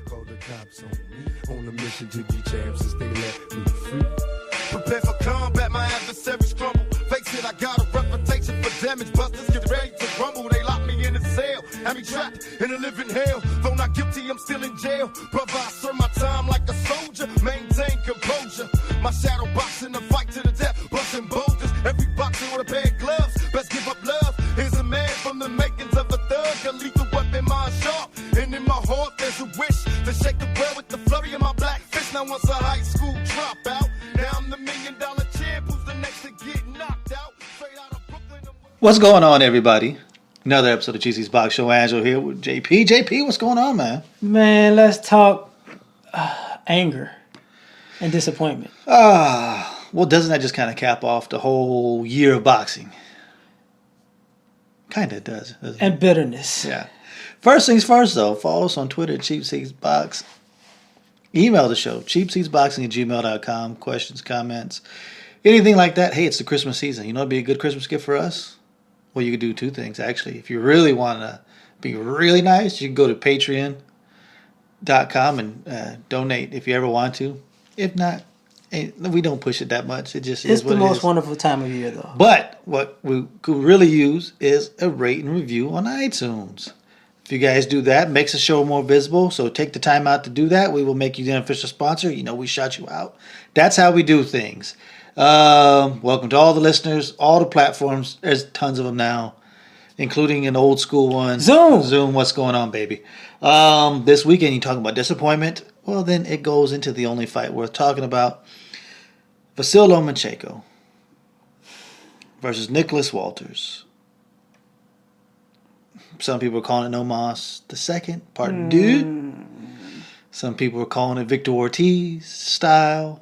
Call the cops on me. On a mission to be champs since they let me free. Prepare for combat, my adversaries crumble. Face it, I got a reputation for damage. Busters get ready to rumble. They lock me in a cell. Have me trapped in a living hell. Though not guilty, I'm still in jail. Brother, I serve my time like a soldier. Maintain composure. My shadow boxing the fight to the death. Busting boulders. Every boxer with a pair of gloves. Best give up love. Here's a man from the makings of a thug. A lethal weapon, mind sharp. And in my heart, there's a wish to shake the world with the flurry of my black fist. Now once a high school dropout. Now I'm the $1 million champ. Who's the next to get knocked out? Straight out of Brooklyn. What's going on, everybody? Another episode of GC's Box Show. Angel here with JP. JP, what's going on, man? Man, let's talk anger and disappointment. Well, doesn't that just kind of cap off the whole year of boxing? Kind of does. Doesn't and it? Bitterness. Yeah. First things first, though, follow us on Twitter at CheapSeatsBox. Email the show, cheapseatsboxing@gmail.com. Questions, comments, anything like that. Hey, it's the Christmas season. You know what would be a good Christmas gift for us? Well, you could do two things, actually. If you really want to be really nice, you can go to patreon.com and donate if you ever want to. If not, we don't push it that much. It just is It's what the it most is. wonderful time of year, though. But what we could really use is a rate and review on iTunes. If you guys do that, it makes the show more visible. So take the time out to do that. We will make you the unofficial sponsor. You know, we shout you out. That's how we do things. Welcome to all the listeners, all the platforms. There's tons of them now, including an old school one. Zoom, what's going on, baby? This weekend, you talking about disappointment? Well, then it goes into the only fight worth talking about. Vasyl Lomachenko versus Nicholas Walters. Some people are calling it Nomas the second, part two. Some people are calling it Victor Ortiz style.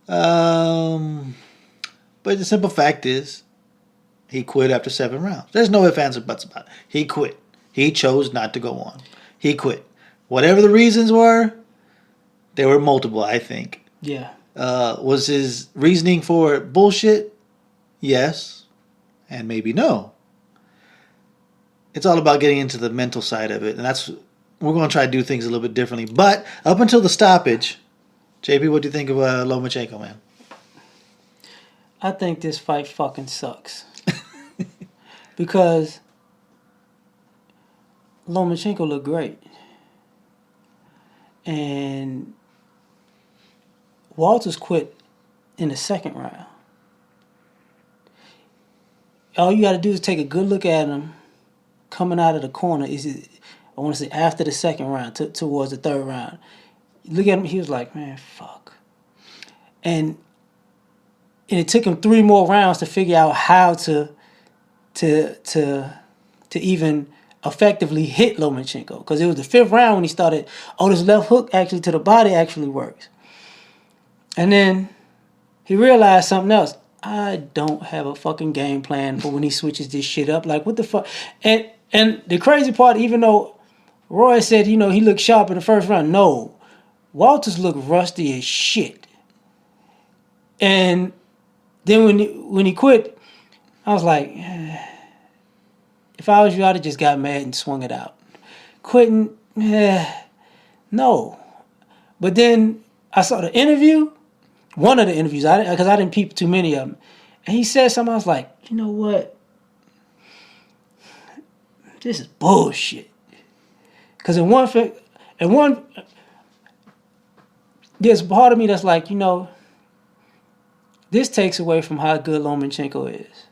But the simple fact is, he quit after 7 rounds. There's no ifs, ands, or buts about it. He quit. He chose not to go on. He quit. Whatever the reasons were, there were multiple, I think. Yeah. Was his reasoning for it bullshit? Yes. And maybe no. It's all about getting into the mental side of it. And we're going to try to do things a little bit differently. But up until the stoppage, JP, what do you think of Lomachenko, man? I think this fight fucking sucks. Because Lomachenko looked great. And Walters quit in the second round. All you got to do is take a good look at him coming out of the corner. I want to say after the second round, towards the third round. Look at him, he was like, man, fuck. And it took him 3 more rounds to figure out how to even effectively hit Lomachenko. Because it was the 5th round when he started, this left hook actually to the body actually works. And then he realized something else. I don't have a fucking game plan for when he switches this shit up. Like, what the fuck? And the crazy part, even though Roy said, he looked sharp in the first round. No. Walters looked rusty as shit. And then when he quit, I was like, if I was you, I'd have just got mad and swung it out. Quitting, no. But then I saw the interview, one of the interviews, because I didn't peep too many of them. And he said something, I was like, you know what? This is bullshit. Because there's part of me that's like, this takes away from how good Lomachenko is.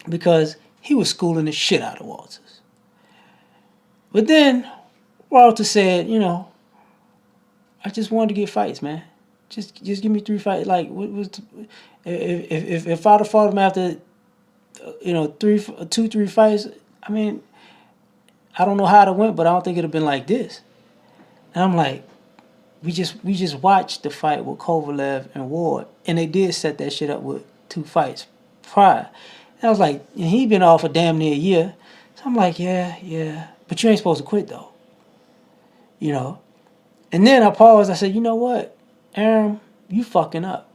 Because he was schooling the shit out of Walters. But then Walters said, I just wanted to get fights, man. Just give me 3 fights. Like, if I'd have fought him after, 2-3 fights, I mean, I don't know how it went, but I don't think it'd have been like this. And I'm like, we just watched the fight with Kovalev and Ward, and they did set that shit up with 2 fights prior. And I was like, and he'd been off for damn near a year. So I'm like, yeah, but you ain't supposed to quit though. And then I paused. I said, you know what, Aaron, you fucking up.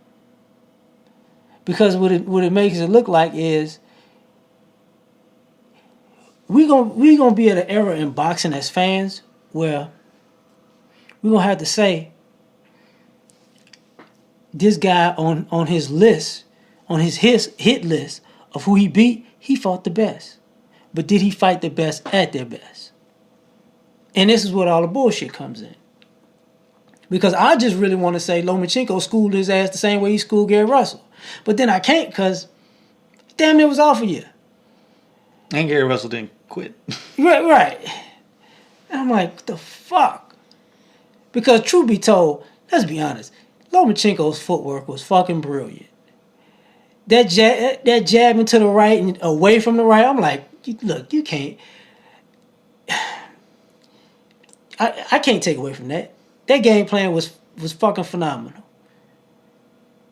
Because what it makes it look like is we gonna be at an era in boxing as fans well, we're going to have to say this guy on his list, on his hit list of who he beat, he fought the best. But did he fight the best at their best? And this is what all the bullshit comes in. Because I just really want to say Lomachenko schooled his ass the same way he schooled Gary Russell. But then I can't because damn it was off of you. And Gary Russell didn't quit. Right. And I'm like, what the fuck? Because truth be told, let's be honest, Lomachenko's footwork was fucking brilliant. That jabbing to the right and away from the right, I'm like, look, you can't. I can't take away from that. That game plan was fucking phenomenal.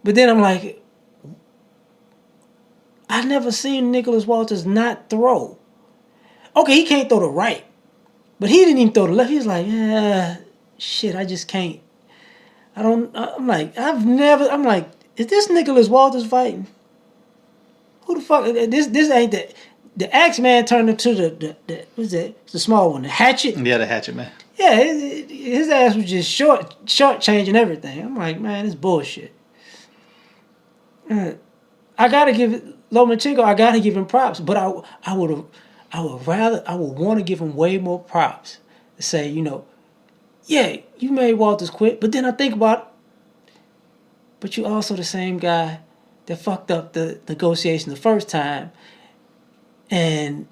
But then I'm like, I've never seen Nicholas Walters not throw. Okay, he can't throw the right. But he didn't even throw the left. He was like, shit, I just can't. I'm like, is this Nicholas Walters fighting? Who the fuck? This ain't the Axe Man turned into the what's that? It's the small one, the Hatchet. Yeah, the Hatchet Man. Yeah, his ass was just short changing everything. I'm like, man, it's bullshit. I gotta give Lomachenko. I gotta give him props, but I would want to give him way more props to say, yeah, you made Walters quit, but then I think about, but you also the same guy that fucked up the negotiation the first time, and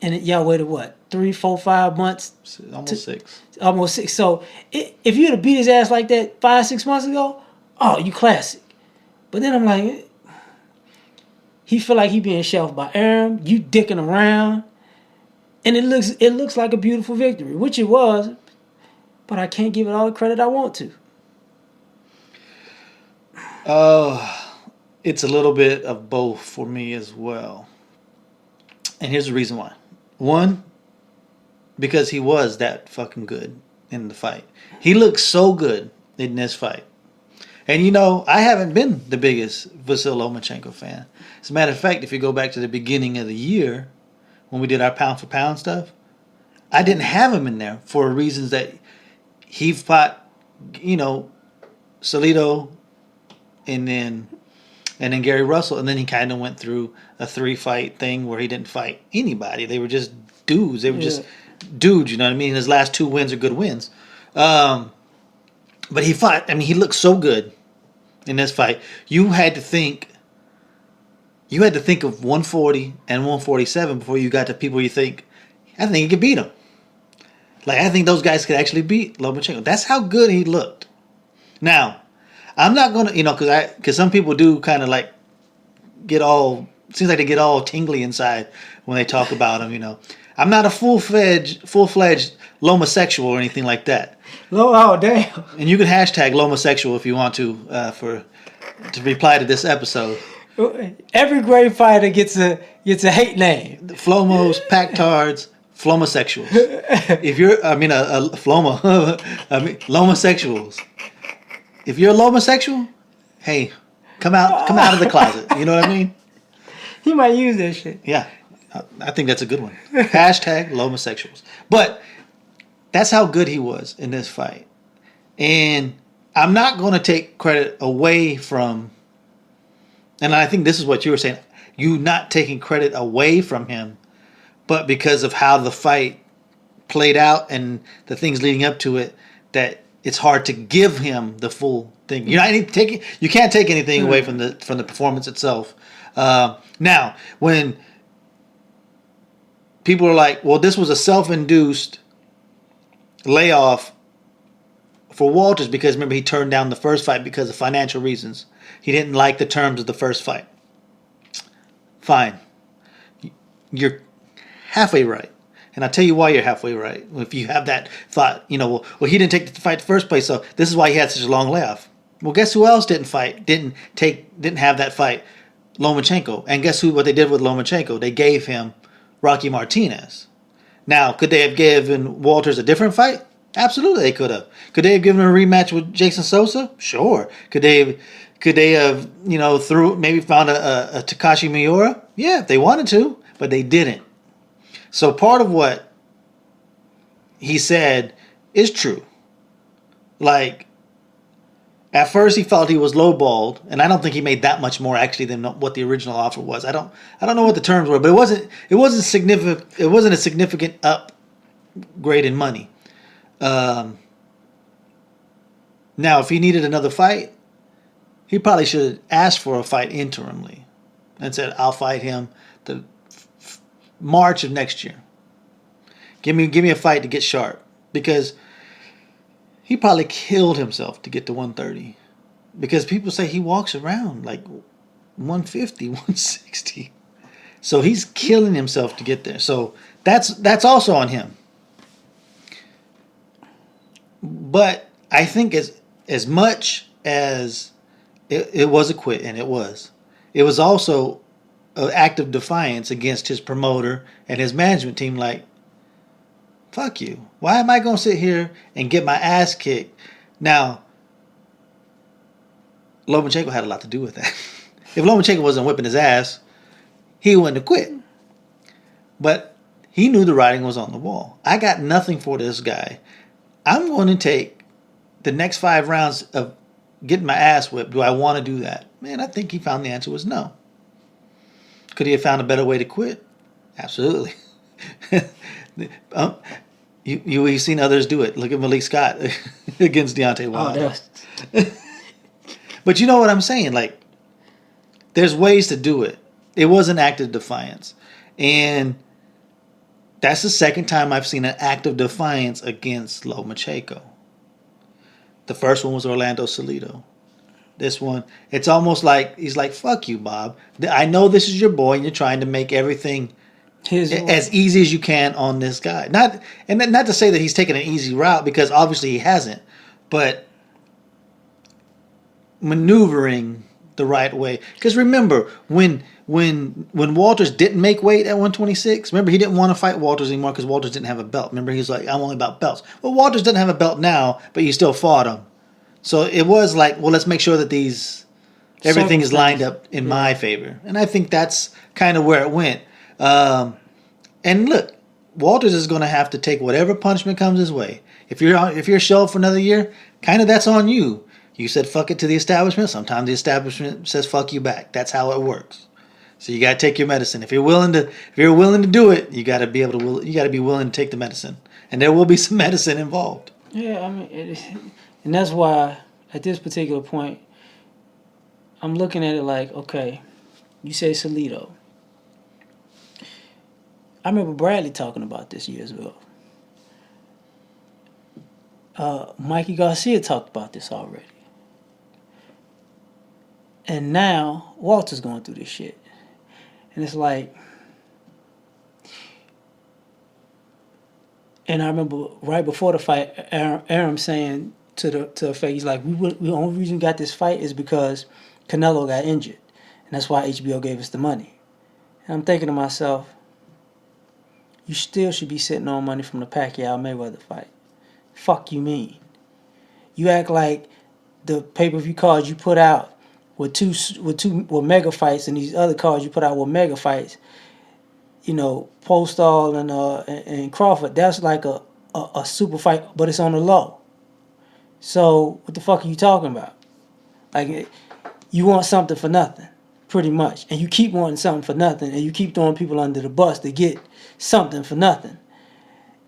y'all waited what, 3, 4, 5 months? Almost 6. Almost 6. So if you'd have beat his ass like that 5, 6 months ago, oh, you classic. But then I'm like, he feel like he being shelved by Aram, you dicking around, and it looks like a beautiful victory, which it was, but I can't give it all the credit I want to. It's a little bit of both for me as well. And here's the reason why. One, because he was that fucking good in the fight. He looked so good in this fight. And I haven't been the biggest Vasyl Lomachenko fan. As a matter of fact, if you go back to the beginning of the year, when we did our pound for pound stuff, I didn't have him in there for reasons that he fought, Salido and then Gary Russell, and then he kind of went through a 3-fight thing where he didn't fight anybody. They were just dudes. They were just dudes, you know what I mean? His last 2 wins are good wins. But he fought. I mean, he looked so good in this fight. You had to think of 140 and 147 before you got to people you think, I think he could beat him. Like, I think those guys could actually beat Lomachenko. That's how good he looked. Now, I'm not going to, because some people do kind of like seems like they get all tingly inside when they talk about him, I'm not a full-fledged Lomosexual or anything like that. Oh, damn. And you can hashtag Lomosexual if you want to reply to this episode. Every great fighter gets a hate name. The Flomos, Pactards, Flomosexuals. If you're, a Floma, Lomosexuals. If you're a Lomosexual, hey, come out of the closet. You know what I mean? He might use that shit. Yeah, I think that's a good one. Hashtag Lomosexuals. But that's how good he was in this fight. And I'm not going to take credit away from, and I think this is what you were saying, you not taking credit away from him, but because of how the fight played out and the things leading up to it, that it's hard to give him the full thing. You can't take anything away from the performance itself. Now, when people are like, well, this was a self-induced layoff for Walters because, remember, he turned down the first fight because of financial reasons. He didn't like the terms of the first fight. Fine. You're halfway right. And I'll tell you why you're halfway right. If you have that thought, well, he didn't take the fight in the first place, so this is why he had such a long layoff. Well, guess who else didn't have that fight? Lomachenko. And guess what they did with Lomachenko? They gave him Rocky Martinez. Now, could they have given Walters a different fight? Absolutely, they could have. Could they have given him a rematch with Jason Sosa? Sure. Could they have maybe found a Takashi Miura? Yeah, if they wanted to, but they didn't. So part of what he said is true. Like, at first he felt he was lowballed, and I don't think he made that much more actually than what the original offer was. I don't know what the terms were, but it wasn't significant. It wasn't a significant upgrade in money. Now, if he needed another fight, he probably should have asked for a fight interimly, and said, "I'll fight him the March of next year. Give me a fight to get sharp," because he probably killed himself to get to 130. Because people say he walks around like 150, 160. So he's killing himself to get there. So that's also on him. But I think as much as it was a quit, and it was also an act of defiance against his promoter and his management team. Like, fuck you. Why am I going to sit here and get my ass kicked? Now, Lomachenko had a lot to do with that. If Lomachenko wasn't whipping his ass, he wouldn't have quit. But he knew the writing was on the wall. I got nothing for this guy. I'm going to take the next 5 rounds of getting my ass whipped. Do I want to do that? Man, I think he found the answer was no. Could he have found a better way to quit? Absolutely. You've seen others do it. Look at Malik Scott against Deontay Wilder. But you know what I'm saying? Like, there's ways to do it. It was an act of defiance. And that's the second time I've seen an act of defiance against Lomachenko. The first one was Orlando Salido. This one, it's almost like he's like, fuck you, Bob. I know this is your boy and you're trying to make everything as easy as you can on this guy. Not to say that he's taking an easy route, because obviously he hasn't, but maneuvering the right way. Because remember, when Walters didn't make weight at 126, remember he didn't want to fight Walters anymore because Walters didn't have a belt. Remember, he's like, I'm only about belts. Well, Walters doesn't have a belt now, but you still fought him. So it was like, well, let's make sure that everything is lined up in my favor. And I think that's kind of where it went. And look, Walters is going to have to take whatever punishment comes his way. If you're shelved for another year, kind of that's on you. You said fuck it to the establishment. Sometimes the establishment says fuck you back. That's how it works. So you got to take your medicine. If you're willing to do it, you got to be willing to take the medicine. And there will be some medicine involved. Yeah, I mean, and that's why at this particular point, I'm looking at it like, okay, you say Salido. I remember Bradley talking about this years ago. Mikey Garcia talked about this already. And now Walter's going through this shit. And it's like, and I remember right before the fight, Aram saying to the face, he's like, the only reason we got this fight is because Canelo got injured. And that's why HBO gave us the money. And I'm thinking to myself, you still should be sitting on money from the Pacquiao-Mayweather fight. Fuck you mean? You act like the pay-per-view cards you put out with mega fights, and these other cards you put out with mega fights, you know, Postall and Crawford, that's like a super fight, but it's on the low. So what the fuck are you talking about? Like, you want something for nothing, pretty much, and you keep wanting something for nothing, and you keep throwing people under the bus to get something for nothing.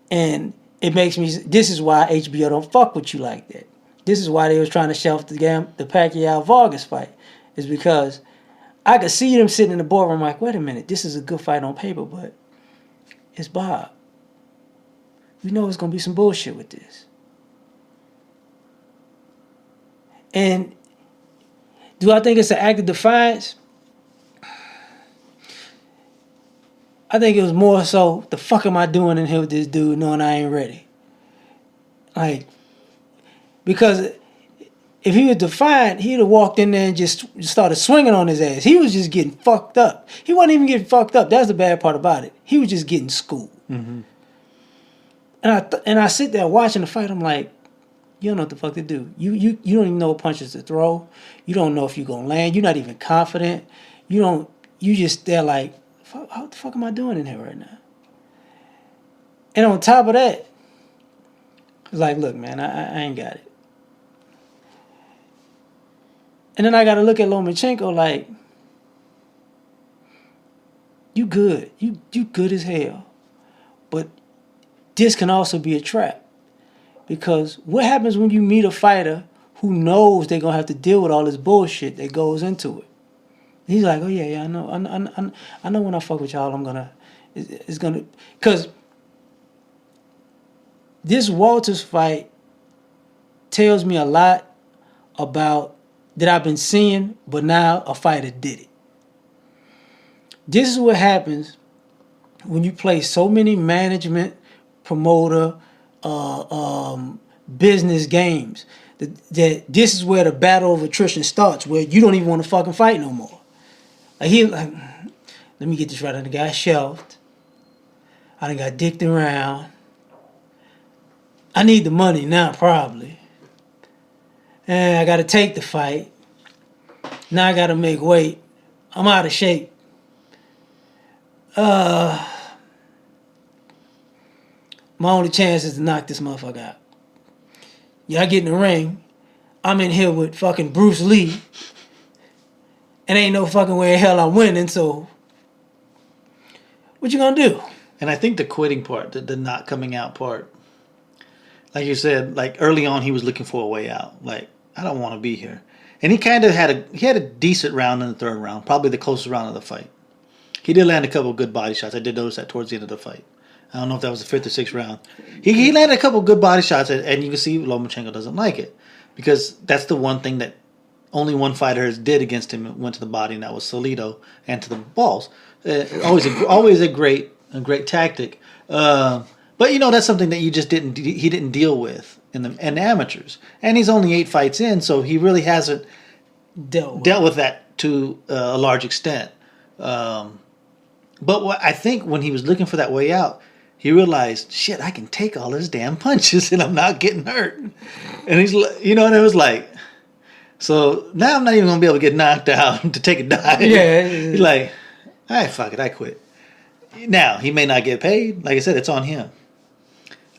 And it makes me, this is why HBO don't fuck with you like that. This is why they was trying to shelf the Pacquiao-Vargas fight, is because I could see them sitting in the boardroom like, wait a minute, this is a good fight on paper, but it's Bob. We know it's going to be some bullshit with this. And do I think it's an act of defiance? I think it was more so, the fuck am I doing in here with this dude knowing I ain't ready? Like, because if he was defiant, he'd have walked in there and just started swinging on his ass. He was just getting fucked up. He wasn't even getting fucked up. That's the bad part about it. He was just getting schooled. Mm-hmm. And I sit there watching the fight. I'm like, you don't know what the fuck to do. You don't even know what punches to throw. You don't know if you're gonna land. You're not even confident. You just there like, what the fuck am I doing in here right now? And on top of that, It's like, look, man, I ain't got it. And then I got to look at Lomachenko like, you good. You good as hell. But this can also be a trap. Because what happens when you meet a fighter who knows they're going to have to deal with all this bullshit that goes into it? He's like, oh, yeah, I know. I know when I fuck with y'all, I'm going to... It's going to... Because this Walters fight tells me a lot about that I've been seeing, but now a fighter did it. This is what happens when you play so many management, promoter, business games. That this is where the battle of attrition starts, where you don't even want to fucking fight no more. Like let me get this right. I done got shelved. I done got dicked around. I need the money now, probably. And I got to take the fight. Now I got to make weight. I'm out of shape. My only chance is to knock this motherfucker out. Y'all get in the ring. I'm in here with fucking Bruce Lee. And ain't no fucking way in hell I'm winning, so what you gonna do? And I think the quitting part, the not coming out part, like you said, like early on he was looking for a way out. Like, I don't want to be here. And he kind of had a decent round in the third round, probably the closest round of the fight. He did land a couple of good body shots. I did notice that towards the end of the fight. I don't know if that was the fifth or sixth round. He landed a couple of good body shots, and you can see Lomachenko doesn't like it. Because that's the one thing that only one fighter did against him, went to the body, and that was Salido, and to the balls. Always a great tactic. But that's something that he didn't deal with in the amateurs. And he's only 8 fights in, so he really hasn't dealt with that to a large extent. But what I think when he was looking for that way out, he realized, shit, I can take all his damn punches and I'm not getting hurt. And he's, and it was like, so now I'm not even going to be able to get knocked out to take a dive. Yeah. He's like, all right, fuck it, I quit. Now, he may not get paid. Like I said, it's on him.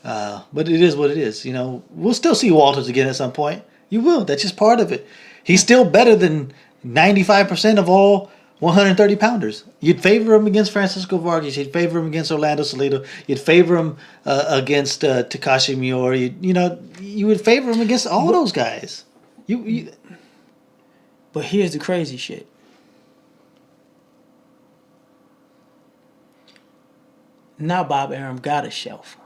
But it is what it is. We'll still see Walters again at some point. You will. That's just part of it. He's still better than 95% of all 130 pounders. You'd favor him against Francisco Vargas. You'd favor him against Orlando Salido. You'd favor him against Takashi Miura. You would favor him against all those guys. But here's the crazy shit. Now Bob Arum got a shelf.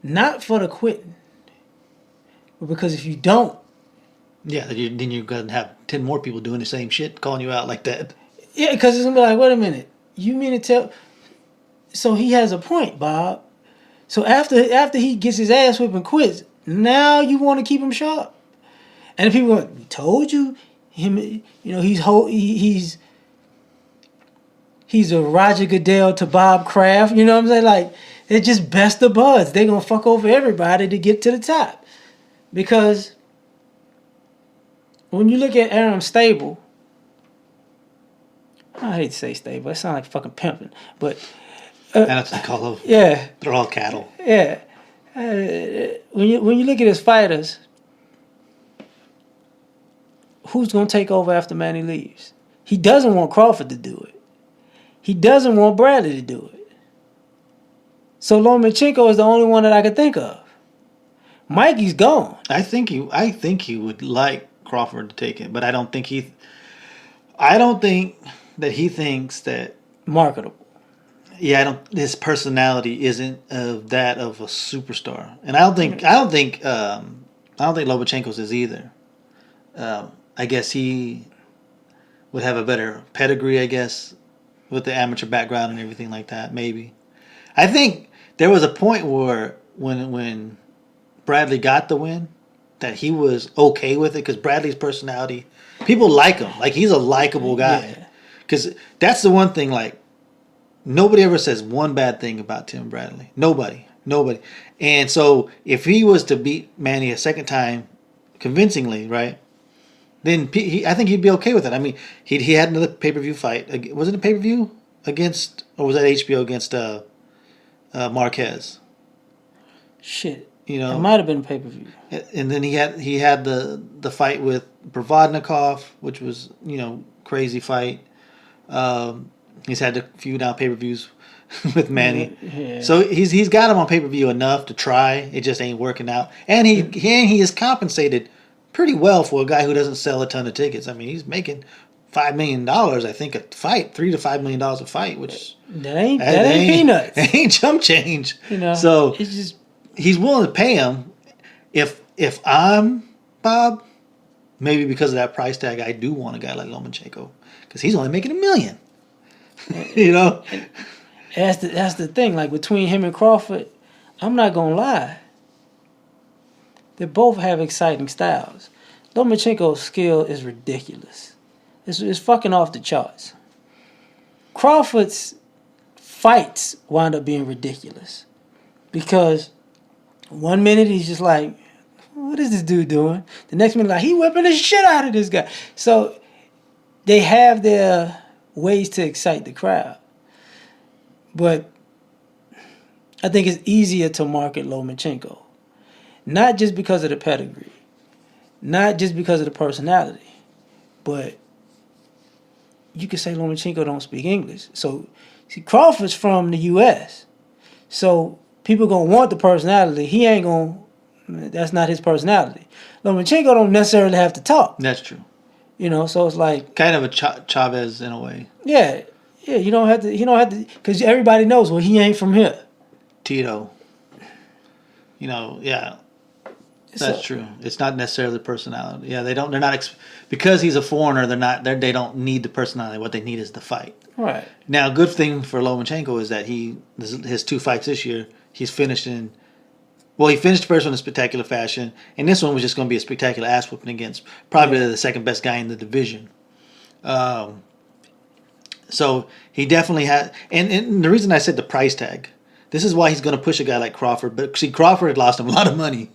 Not for the quitting, but because if you don't, yeah, then you're going to have 10 more people doing the same shit, calling you out like that. Yeah, because it's going to be like, wait a minute. You mean to tell... So he has a point, Bob. So after he gets his ass whipped and quits, now you want to keep him sharp. And the people go, we told you, he's a Roger Goodell to Bob Kraft. You know what I'm saying? Like, they're just best of buds. They're going to fuck over everybody to get to the top. Because... when you look at Arum's stable, I hate to say stable, it sounds like fucking pimping, but... that's what they call them. Yeah. They're all cattle. Yeah. When you look at his fighters, who's going to take over after Manny leaves? He doesn't want Crawford to do it. He doesn't want Bradley to do it. So Lomachenko is the only one that I could think of. Mikey's gone. I think he would like Crawford to take it, but I don't think that he thinks that marketable. Yeah, his personality isn't that of a superstar, and I don't think Lomachenko's is either. I guess he would have a better pedigree, I guess, with the amateur background and everything like that. Maybe. I think there was a point where when Bradley got the win, that he was okay with it because Bradley's personality, people like him. Like, he's a likable guy. Because that's the one thing, like, nobody ever says one bad thing about Tim Bradley. Nobody. And so if he was to beat Manny a second time convincingly, right, then I think he'd be okay with it. I mean, he had another pay-per-view fight. Was it a pay-per-view against, or was that HBO against Marquez? Shit. You know, it might have been a pay-per-view. And then he had the fight with Provodnikov, which was, you know, crazy fight. He's had a few now pay-per-views with Manny. Yeah. So he's got him on pay-per-view enough to try. It just ain't working out. And he is compensated pretty well for a guy who doesn't sell a ton of tickets. I mean, he's making $5 million, I think, a fight, $3 to $5 million a fight, which that ain't peanuts. It ain't chump change. You know, so it's just he's willing to pay him. If I'm Bob, maybe because of that price tag, I do want a guy like Lomachenko because he's only making $1 million. You know, that's the thing. Like between him and Crawford, I'm not gonna lie. They both have exciting styles. Lomachenko's skill is ridiculous. It's fucking off the charts. Crawford's fights wind up being ridiculous because 1 minute he's just like, what is this dude doing? The next minute, like, he whipping the shit out of this guy. So they have their ways to excite the crowd. But I think it's easier to market Lomachenko. Not just because of the pedigree. Not just because of the personality. But you could say Lomachenko don't speak English. So, see, Crawford's from the U.S. So people going to want the personality. He ain't going to, that's not his personality. Lomachenko don't necessarily have to talk. that's true. You know, so it's like, Kind of a Chavez in a way. yeah, he don't have to, because everybody knows, well, he ain't from here. Tito. You know, yeah. That's true. It's not necessarily personality. Yeah, they're not because he's a foreigner. They don't need the personality. What they need is the fight. Right. Now, a good thing for Lomachenko is that his 2 fights this year, he's finished in. Well, he finished the first one in spectacular fashion, and this one was just going to be a spectacular ass whooping against probably the second best guy in the division. So he definitely had, and the reason I said the price tag, this is why he's going to push a guy like Crawford. But see, Crawford lost him a lot of money.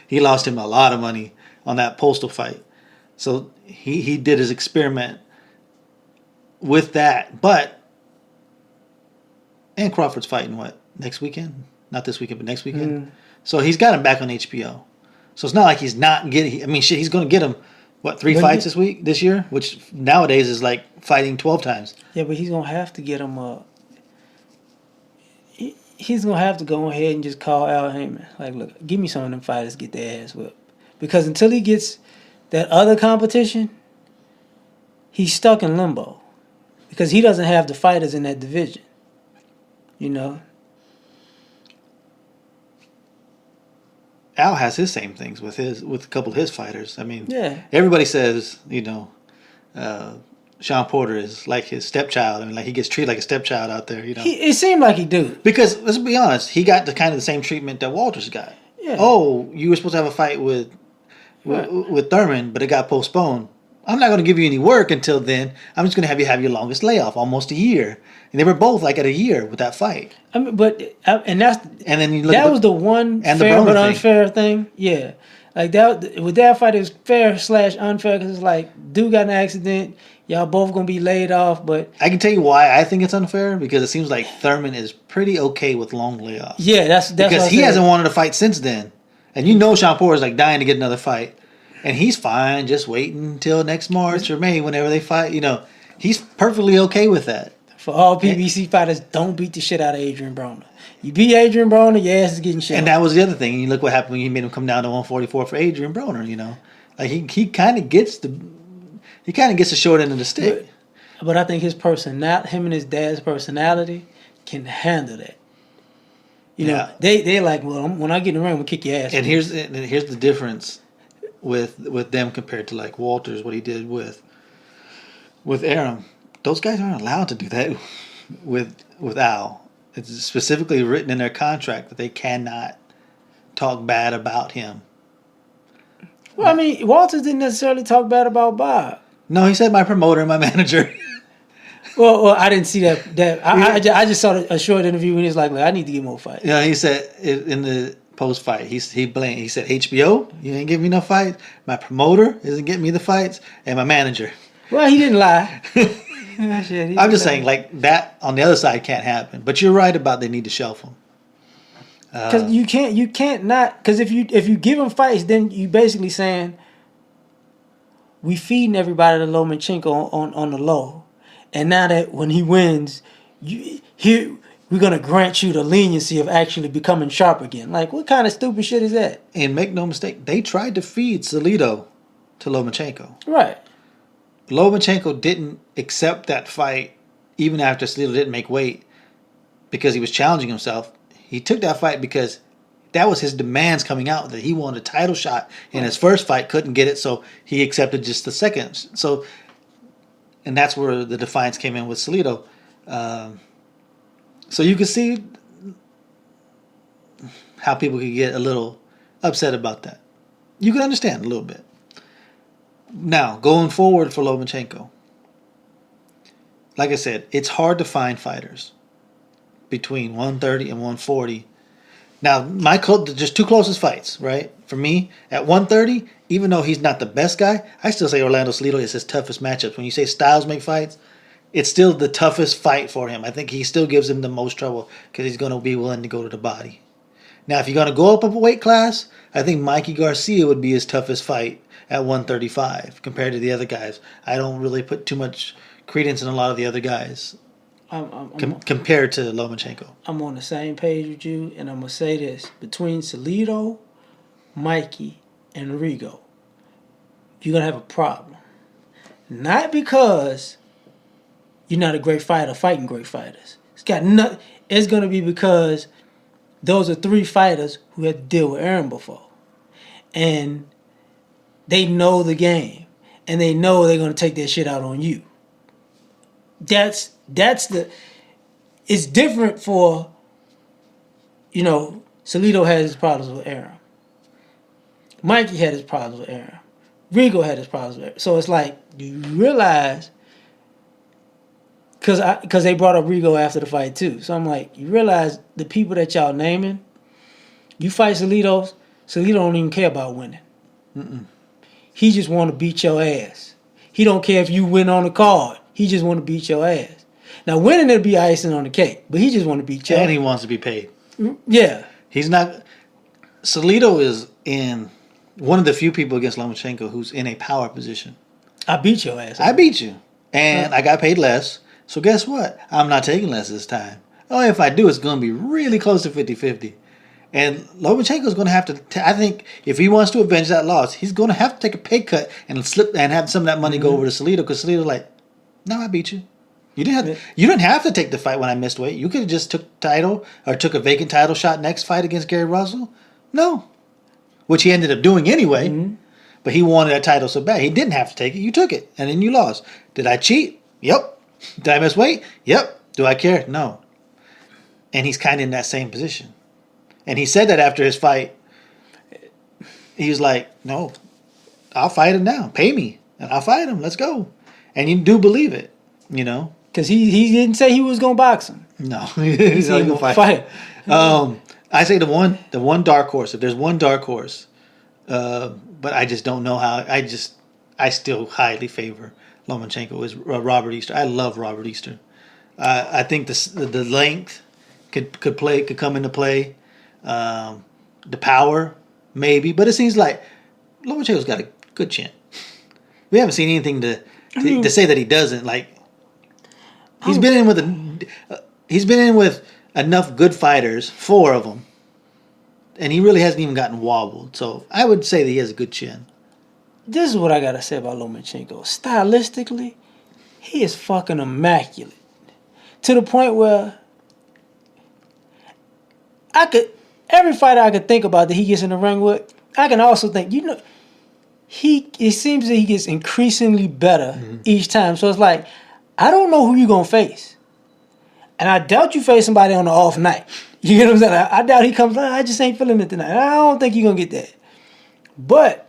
He lost him a lot of money on that Postal fight. So he did his experiment with that. And Crawford's fighting next weekend? Not this weekend, but next weekend. So he's got him back on HBO. So it's not like he's not getting. I mean, shit, he's going to get him 3 fights this year, which nowadays is like fighting 12 times. Yeah, but he's going to have to get him he's going to have to go ahead and just call Al Heyman. Like, look, give me some of them fighters, get their ass whipped. Because until he gets that other competition, he's stuck in limbo. Because he doesn't have the fighters in that division. You know? Al has his same things with a couple of his fighters. I mean, Yeah. everybody says, Sean Porter is like his stepchild. I mean, like he gets treated like a stepchild out there, It seemed like he do. Because let's be honest, he got the same treatment that Walters got. Yeah. Oh, you were supposed to have a fight with Thurman, but it got postponed. I'm not going to give you any work until then. I'm just going to have your longest layoff, almost a year. And they were both like at a year with that fight. I mean, and then you look that was the one and the fair Broner but unfair thing. Yeah, like that with that fight, it was fair/unfair because it's like dude got in an accident. Y'all both gonna be laid off, but I can tell you why I think it's unfair because it seems like Thurman is pretty okay with long layoffs. Yeah, that's because he hasn't wanted to fight since then, and Sean Porter is like dying to get another fight, and he's fine just waiting until next March or May whenever they fight. He's perfectly okay with that. For all PBC fighters, don't beat the shit out of Adrian Broner. You beat Adrian Broner, your ass is getting shit. And that was the other thing. You look what happened when you made him come down to 144 for Adrian Broner. Like he kind of gets the short end of the stick. But I think him and his dad's personality can handle that. They like, well, when I get in the ring, I'm gonna kick your ass. And here's the difference with them compared to like Walters, what he did with Arum. Those guys aren't allowed to do that with Al. It's specifically written in their contract that they cannot talk bad about him. Well, I mean, Walters didn't necessarily talk bad about Bob. No, he said my promoter and my manager. Well, I didn't see that. I just saw a short interview and he was like, I need to get more fights. Yeah, he said in the post-fight, he blamed. He said, HBO, you ain't giving me no fights. My promoter isn't getting me the fights, and my manager. Well, he didn't lie. I'm just saying, like, that on the other side can't happen. But you're right about they need to shelf him. Because you can't not. Because if you give him fights, then you basically saying we feeding everybody to Lomachenko on the low, and now that when he wins, we're gonna grant you the leniency of actually becoming sharp again. Like, what kind of stupid shit is that? And make no mistake, they tried to feed Salido to Lomachenko. Right. Lomachenko didn't accept that fight even after Salido didn't make weight because he was challenging himself. He took that fight because that was his demands coming out, that he wanted a title shot in his first fight, couldn't get it, so he accepted just the second. So, and that's where the defiance came in with Salido. So you can see how people could get a little upset about that. You can understand a little bit. Now, going forward for Lomachenko, like I said, it's hard to find fighters between 130 and 140. Now, just two closest fights, right? For me, at 130, even though he's not the best guy, I still say Orlando Salido is his toughest matchups. When you say styles make fights, it's still the toughest fight for him. I think he still gives him the most trouble because he's going to be willing to go to the body. Now, if you're going to go up a weight class, I think Mikey Garcia would be his toughest fight at 135 compared to the other guys. I don't really put too much credence in a lot of the other guys compared to Lomachenko. I'm on the same page with you, and I'm going to say this. Between Salido, Mikey, and Rigo, you're going to have a problem. Not because you're not a great fighter fighting great fighters. It's going to be because those are three fighters who had to deal with Aaron before. And they know the game. And they know they're going to take their shit out on you. It's different for, Salido had his problems with Aaron. Mikey had his problems with Aaron. Rigo had his problems with Aaron. So it's like, you realize, because they brought up Rigo after the fight too. So I'm like, you realize the people that y'all naming, you fight Salido don't even care about winning. Mm-mm. He just want to beat your ass. He don't care if you win on the card. He just want to beat your ass. Now, winning it'll be icing on the cake, but he just want to beat your ass. And he wants to be paid. Yeah. He's not... Salido is in one of the few people against Lomachenko who's in a power position. I beat your ass. I beat you. And I got paid less. So guess what? I'm not taking less this time. Oh, if I do, it's going to be really close to 50-50. And Lomachenko's going to have to... I think if he wants to avenge that loss, he's going to have to take a pay cut and have some of that money go over to Salido, because Salido's like, no, I beat you. You didn't have to take the fight when I missed weight. You could have just took a vacant title shot next fight against Gary Russell. No. Which he ended up doing anyway. Mm-hmm. But he wanted that title so bad. He didn't have to take it. You took it. And then you lost. Did I cheat? Yep. Did I miss weight? Yep. Do I care? No. And he's kind of in that same position. And he said that after his fight. He was like, no, I'll fight him now. Pay me. And I'll fight him. Let's go. And you do believe it, Because he didn't say he was going to box him. No. He said he was going to fight. I say the one dark horse, if there's one dark horse, but I just don't know how. I still highly favor Lomachenko is Robert Easter. I love Robert Easter. I think the length could come into play. The power, maybe. But it seems like Lomachenko's got a good chin. We haven't seen anything to say that he doesn't. Like, he's been in with enough good fighters, 4 of them, and he really hasn't even gotten wobbled. So I would say that he has a good chin. This is what I gotta say about Lomachenko. Stylistically, he is fucking immaculate. To the point where every fighter I could think about that he gets in the ring with, I can also think, it seems that he gets increasingly better each time. So it's like, I don't know who you're gonna face. And I doubt you face somebody on the off night. You get what I'm saying? I doubt he comes, I just ain't feeling it tonight. I don't think you're going to get that. But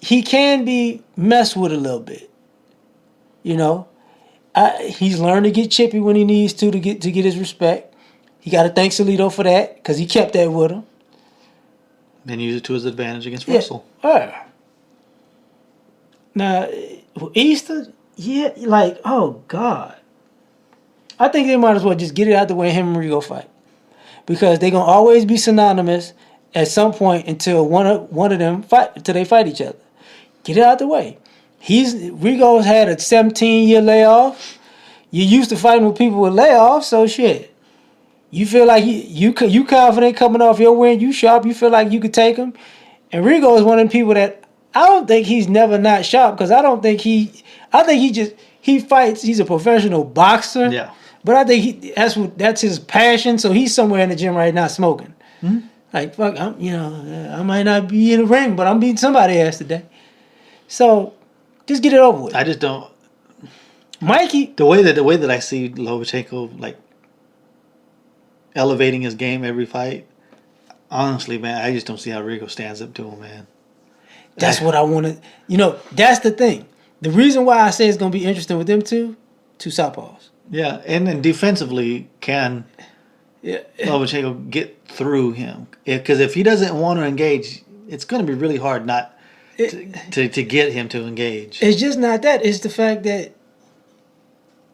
he can be messed with a little bit. He's learned to get chippy when he needs to get his respect. He got to thank Salido for that, because he kept that with him. Then use it to his advantage against Russell. Yeah. Now, Easter... Yeah, like, oh, God. I think they might as well just get it out the way and him and Rigo fight. Because they're going to always be synonymous at some point until one of them fight, until they fight each other. Get it out the way. Rigo's had a 17-year layoff. You used to fighting with people with layoffs, so shit. You feel like you confident coming off your win, you sharp, you feel like you could take him. And Rigo is one of the people that I don't think he's never not sharp, because I think he fights, he's a professional boxer. Yeah. But I think that's his passion, so he's somewhere in the gym right now smoking. Mm-hmm. Like, fuck, I might not be in the ring, but I'm beating somebody's ass today. So, just get it over with. I just don't. Mikey. The way that I see Lomachenko like elevating his game every fight, honestly, man, I just don't see how Rigo stands up to him, man. That's what I want to. That's the thing. The reason why I say it's going to be interesting with them two southpaws. Yeah, and then defensively, can Lomachenko get through him? Because if he doesn't want to engage, it's going to be really hard not to get him to engage. It's just not that. It's the fact that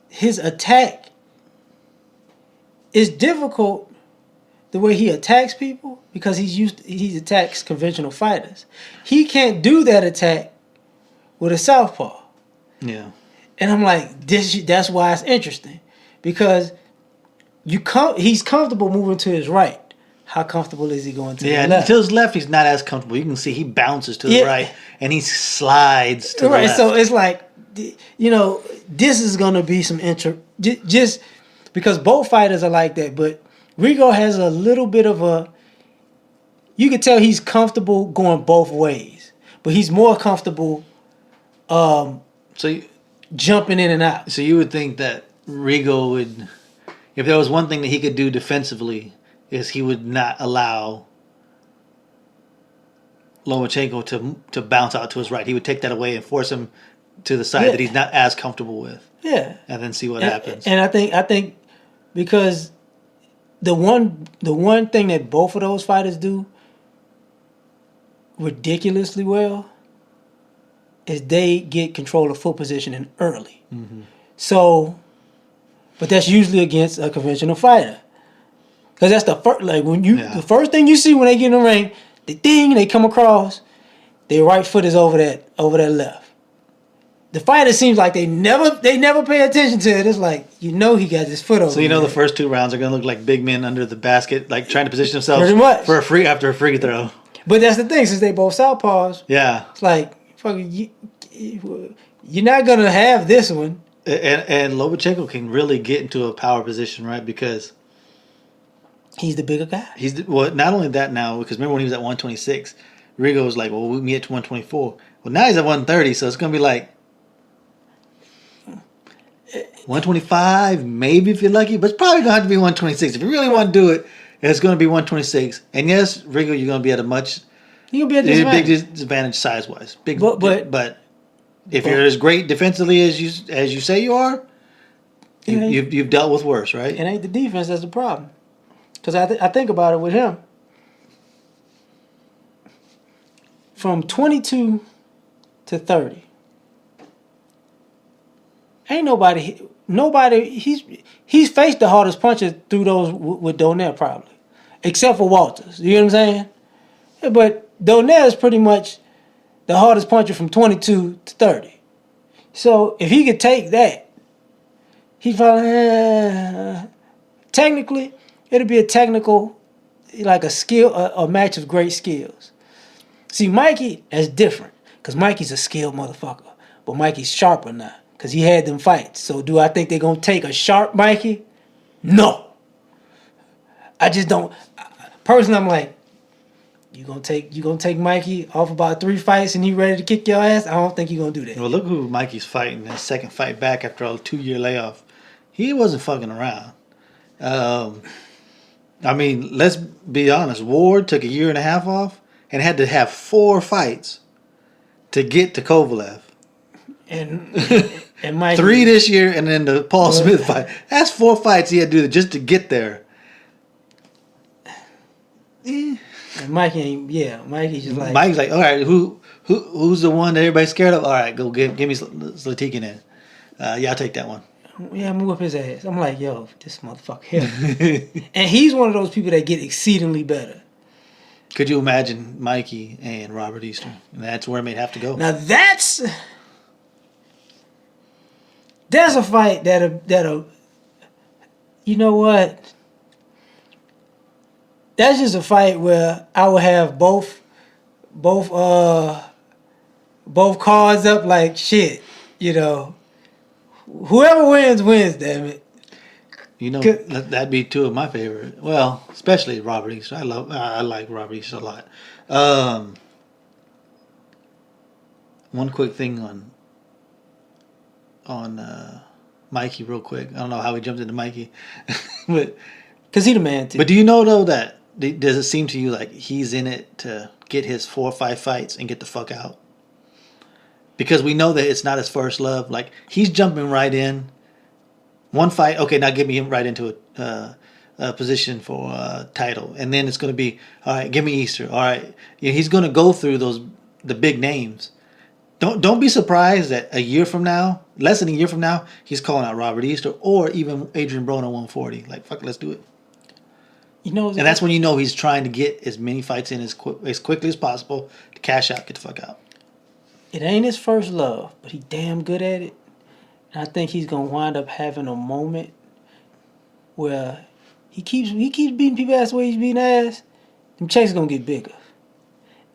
his attack is difficult. The way he attacks people, because he attacks conventional fighters. He can't do that attack with a southpaw. Yeah. And I'm like, that's why it's interesting. Because he's comfortable moving to his right. How comfortable is he going to the left? To his left, he's not as comfortable. You can see he bounces to the right, and he slides to the left. So it's like, this is going to be some just because both fighters are like that. But Rigo has a little bit of you can tell he's comfortable going both ways. But he's more comfortable jumping in and out. So you would think that Rigo would, if there was one thing that he could do defensively, is he would not allow Lomachenko to bounce out to his right. He would take that away and force him to the side that he's not as comfortable with. Yeah. And then see what happens. And I think because the one thing that both of those fighters do ridiculously well is they get control of foot positioning early. Mm-hmm. So, but that's usually against a conventional fighter. Because that's the first, the first thing you see when they get in the ring, they come across, their right foot is over that left. The fighter seems like they never pay attention to it. It's like, he got his foot over. So the first two rounds are going to look like big men under the basket, like trying to position themselves pretty much after a free throw. But that's the thing, since they both southpaws. Yeah, it's like, you're not gonna have this one. And Lomachenko can really get into a power position, right? Because he's the bigger guy. Not only that now, because remember when he was at 126, Rigo was like, well, we'll meet at 124. Well, now he's at 130, so it's gonna be like 125, maybe if you're lucky, but it's probably gonna have to be 126. If you really want to do it, it's gonna be 126. And yes, Rigo, you're gonna be at a big disadvantage size wise. But if you're as great defensively as you say you are, you've dealt with worse, right? It ain't the defense that's the problem. Because I think about it with him. From 22 to 30, ain't nobody. He's faced the hardest punches through those with Donnell probably, except for Walters. You know what I'm saying? But Donnell is pretty much the hardest puncher from 22 to 30. So if he could take that, he probably technically it'll be like a skill, a match of great skills. See, Mikey is different because Mikey's a skilled motherfucker, but Mikey's sharper now because he had them fights. So do I think they're gonna take a sharp Mikey? No. I just don't. Personally, I'm like, you gonna take Mikey off about 3 fights and he ready to kick your ass? I don't think you're gonna do that. Well, look who Mikey's fighting. His second fight back after a 2-year layoff. He wasn't fucking around. Let's be honest. Ward took 1.5 years off and had to have 4 fights to get to Kovalev. And Mikey 3 this year, and then the Paul Smith fight. That's 4 fights he had to do just to get there. And Mikey's just like... Mikey's like, all right, who's the one that everybody's scared of? All right, go give me Zlatikin in. I'll take that one. Yeah, I'm gonna whip his ass. I'm like, yo, this motherfucker here. And he's one of those people that get exceedingly better. Could you imagine Mikey and Robert Easter? And that's where it may have to go. Now that's a fight that'll you know what? That's just a fight where I would have both cards up like shit, you know. Whoever wins, damn it. You know, that'd be two of my favorite. Well, especially Robert Easter. I like Robert Easter a lot. One quick thing on Mikey, real quick. I don't know how we jumped into Mikey, but Cause he the man too. But do you know though that does it seem to you like he's in it to get his 4 or 5 fights and get the fuck out? Because we know that it's not his first love. Like he's jumping right in. One fight, okay, now get me right into a position for a title, and then it's going to be all right. Give me Easter, all right. Yeah, he's going to go through the big names. Don't be surprised that a year from now, less than a year from now, he's calling out Robert Easter or even Adrian Broner 140. Like fuck, let's do it. You know, and that's when you know he's trying to get as many fights in as quickly as possible to cash out, get the fuck out. It ain't his first love, but he damn good at it. And I think he's gonna wind up having a moment where he keeps beating people ass the way he's beating ass. Them checks gonna get bigger.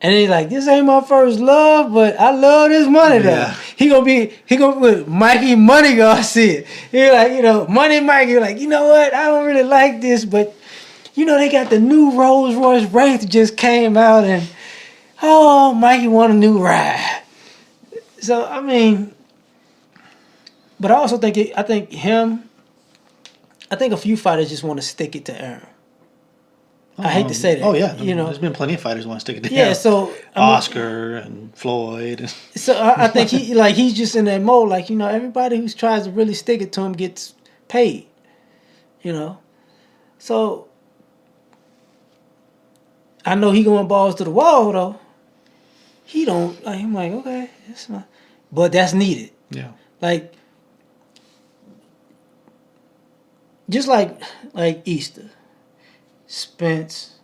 And then he's like, this ain't my first love, but I love this money though. Yeah. He gonna put Mikey Money Garcia. He's like, you know, Money Mikey, like, you know what? I don't really like this, but you know, they got the new Rolls Royce Wraith just came out and oh, Mikey want a new ride. So I mean, but I also think I think a few fighters just want to stick it to Aaron. I hate to say that. Oh yeah, you know, there's been plenty of fighters who want to stick it to Aaron. him. So Oscar and Floyd. So I think he's just in that mode. Like, you know, everybody who tries to really stick it to him gets paid. You know, so I know he going balls to the wall though. He don't. Like, I'm like, okay, that's not, but that's needed. Yeah. Like, just like Easter, Spence,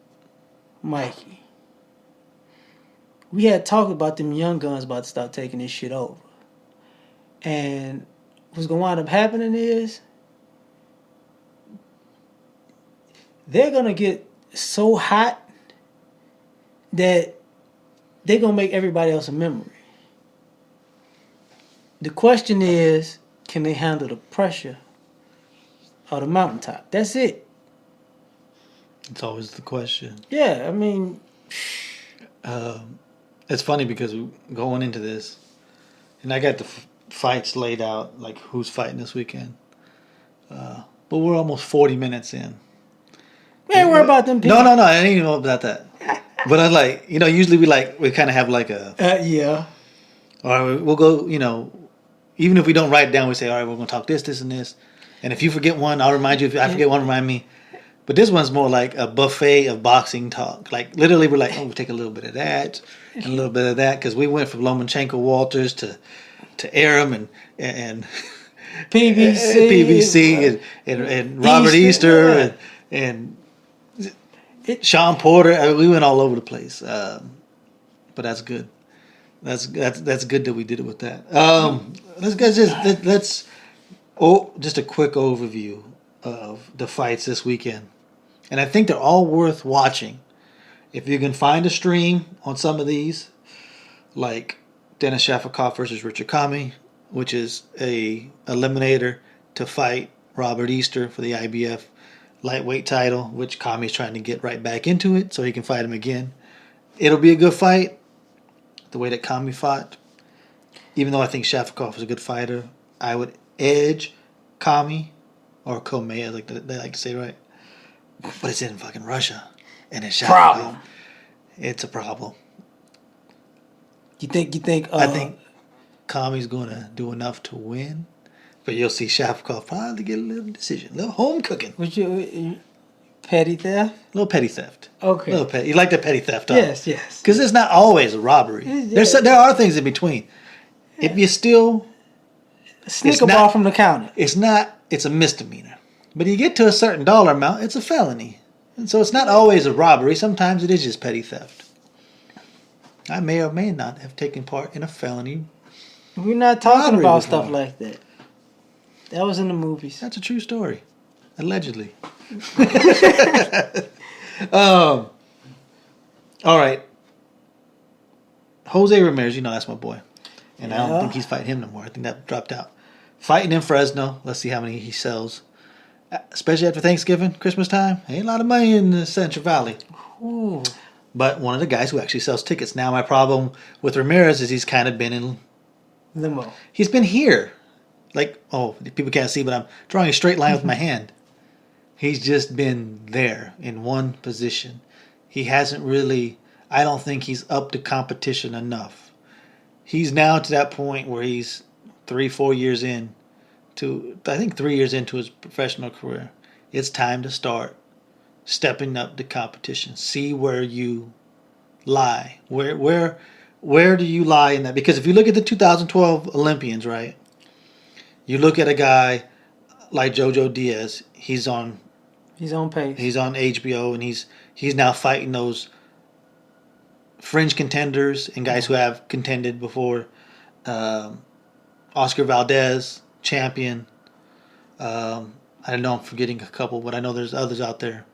Mikey. We had talked about them young guns about to start taking this shit over. And what's going to wind up happening is they're going to get so hot that they're going to make everybody else a memory. The question is, can they handle the pressure of the mountaintop? That's it. It's always the question. Yeah, I mean... it's funny because going into this, and I got the fights laid out, like who's fighting this weekend. But we're almost 40 minutes in. We ain't worried about them people. No, I didn't even know about that. But I was like, you know, usually we kind of have like a... yeah. Or we'll go, you know, even if we don't write it down, we say, all right, we're going to talk this, and this. And if you forget one, I'll remind you. If I forget one, remind me. But this one's more like a buffet of boxing talk. Like, literally, we're like, oh, we'll take a little bit of that and a little bit of that. Because we went from Lomachenko Walters to Aram and PBC and Robert Easter and Sean Porter. I mean, we went all over the place. But that's good. That's good that we did it with that. Let's just a quick overview of the fights this weekend. And I think they're all worth watching. If you can find a stream on some of these, like Denis Shafikov versus Richard Kami, which is a eliminator to fight Robert Easter for the IBF lightweight title, which Kami's trying to get right back into it so he can fight him again. It'll be a good fight, the way that Kami fought. Even though I think Shafikov is a good fighter, I would edge Kami or Komei, like they like to say, right? But it's in fucking Russia, and it's Shafikov. Problem. It's a problem. You think? I think Kami's going to do enough to win, but you'll see Shafikov probably get a little decision, a little home cooking. Would you petty theft? A little petty theft. Okay. A little petty. You like the petty theft, huh? Yes. Because it's not always a robbery. There are things in between. If you steal Snicker bar from the counter. It's not. It's a misdemeanor. But you get to a certain dollar amount, it's a felony. And so it's not always a robbery. Sometimes it is just petty theft. I may or may not have taken part in a felony. We're not talking robbery about before. stuff like that. That was in the movies. That's a true story. Allegedly. All right. Jose Ramirez, that's my boy. And I don't think he's fighting him no more. I think that dropped out. Fighting in Fresno. Let's see how many he sells. Especially after Thanksgiving, Christmas time. Ain't a lot of money in the Central Valley. Ooh. But one of the guys who actually sells tickets. Now my problem with Ramirez is he's kind of been in... Limo. He's been here. Like, people can't see, but I'm drawing a straight line with my hand. He's just been there in one position. He hasn't really... I don't think he's up to competition enough. He's now to that point where he's 3-4 years in to, I think 3 years into his professional career. It's time to start stepping up the competition. See where you lie. Where do you lie in that? Because if you look at the 2012 Olympians, right? You look at a guy like Jojo Diaz. He's on pace. He's on HBO, and he's now fighting those fringe contenders and guys who have contended before. Oscar Valdez, champion. I don't know, I'm forgetting a couple, but I know there's others out there.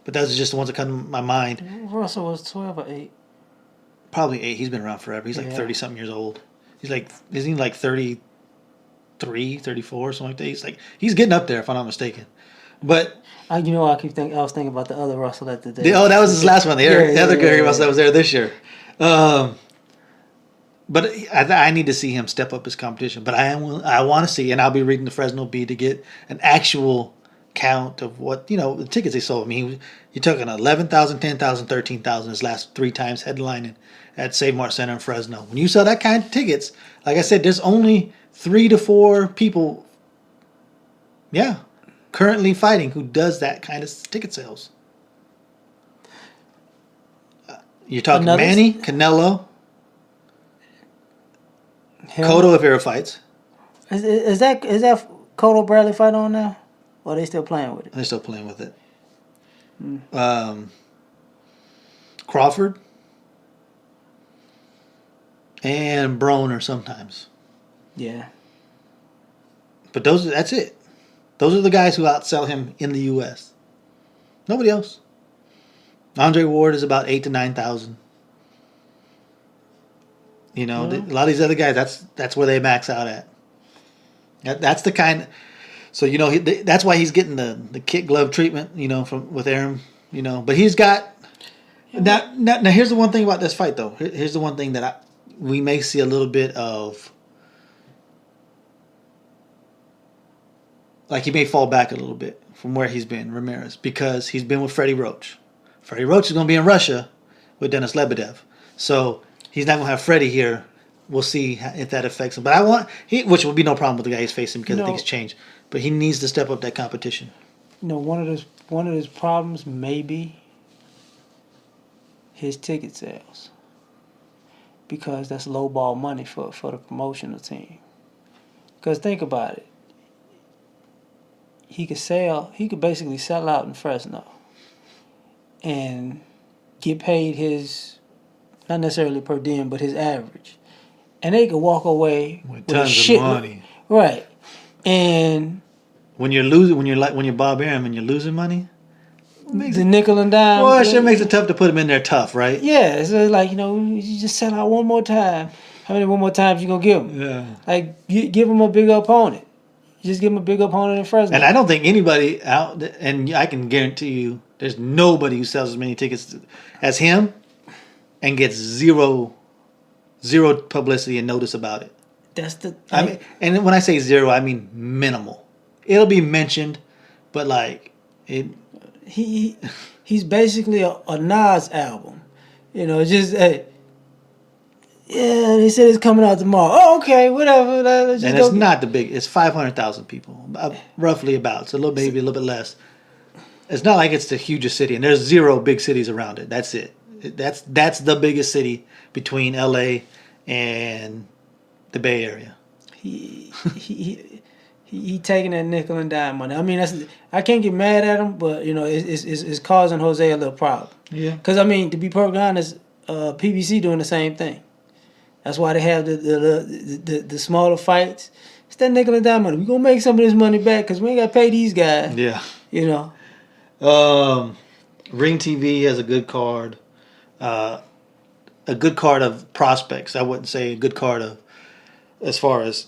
But those are just the ones that come to my mind. Russell was 12 or 8. Probably 8. He's been around forever. He's like 30-something years old. Isn't he like 33, 34, something like that? He's getting up there, if I'm not mistaken. But... I was thinking about the other Russell that the day. that was his last one. The other Gary Russell that was there this year. But I need to see him step up his competition. But I want to see, and I'll be reading the Fresno Bee to get an actual count of what, the tickets they sold. I mean, you're talking 11,000, 10,000, 13,000 his last 3 times headlining at Save Mart Center in Fresno. When you sell that kind of tickets, like I said, there's only 3 to 4 people, currently fighting who does that kind of ticket sales. You're talking Manny, Canelo, Cotto if he ever fights. Is that Cotto Bradley fight on now? Or are they still playing with it? They're still playing with it. Crawford and Broner sometimes. Yeah. But that's it. Those are the guys who outsell him in the U.S. Nobody else. Andre Ward is about 8,000 to 9,000. A lot of these other guys, that's where they max out at. That's the kind. So that's why he's getting the kid glove treatment. With Aaron. But he's got. Now here's the one thing about this fight though. Here's the one thing that we may see a little bit of. Like he may fall back a little bit from where he's been, Ramirez, because he's been with Freddie Roach. Freddie Roach is going to be in Russia with Denis Lebedev. So he's not going to have Freddie here. We'll see if that affects him. But which will be no problem with the guy he's facing because I think it's changed. But he needs to step up that competition. One of his problems may be his ticket sales. Because that's low ball money for the promotional team. Because think about it. He could basically sell out in Fresno and get paid his, not necessarily per diem, but his average. And they could walk away with tons of money. Right. And when you're Bob Arum and you're losing money, the nickel and dime. Well, it sure makes it tough to put him in there tough, right? Yeah, so like, you just sell out one more time. How many one more times you gonna give him? Yeah. Like, give him a bigger opponent. Just give him a big opponent in Fresno. And I don't think anybody out, and I can guarantee you, there's nobody who sells as many tickets as him and gets zero publicity and notice about it. That's the. I mean, and when I say zero, I mean minimal. It'll be mentioned, but like it. He's basically a Nas album, just hey. Yeah, they said it's coming out tomorrow. Oh, okay, whatever. And it's not the big. It's 500,000 people, roughly about. So maybe a little bit less. It's not like it's the hugest city, and there's 0 big cities around it. That's it. That's the biggest city between L.A. and the Bay Area. he taking that nickel and dime money. I mean, I can't get mad at him, but you know, it's causing Jose a little problem. Yeah. Because I mean, to be perfectly honest, PBC doing the same thing. That's why they have the smaller fights. It's that nickel and dime money. We gonna make some of this money back because we ain't gotta pay these guys. Yeah. You know. Ring TV has a good card. A good card of prospects. I wouldn't say a good card of as far as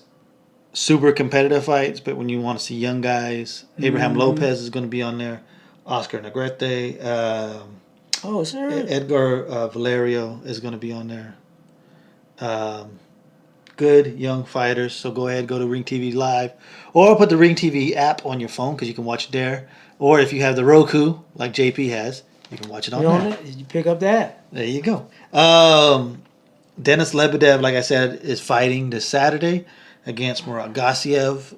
super competitive fights, but when you want to see young guys, Abraham Lopez is going to be on there. Oscar Negrete. Oh, sure. Edgar Valerio is going to be on there. Good young fighters. So go ahead, go to Ring TV Live, or put the Ring TV app on your phone because you can watch it there. Or if you have the Roku, like JP has, you can watch it on there. You pick up that. There you go. Denis Lebedev, like I said, is fighting this Saturday against Murat Gassiev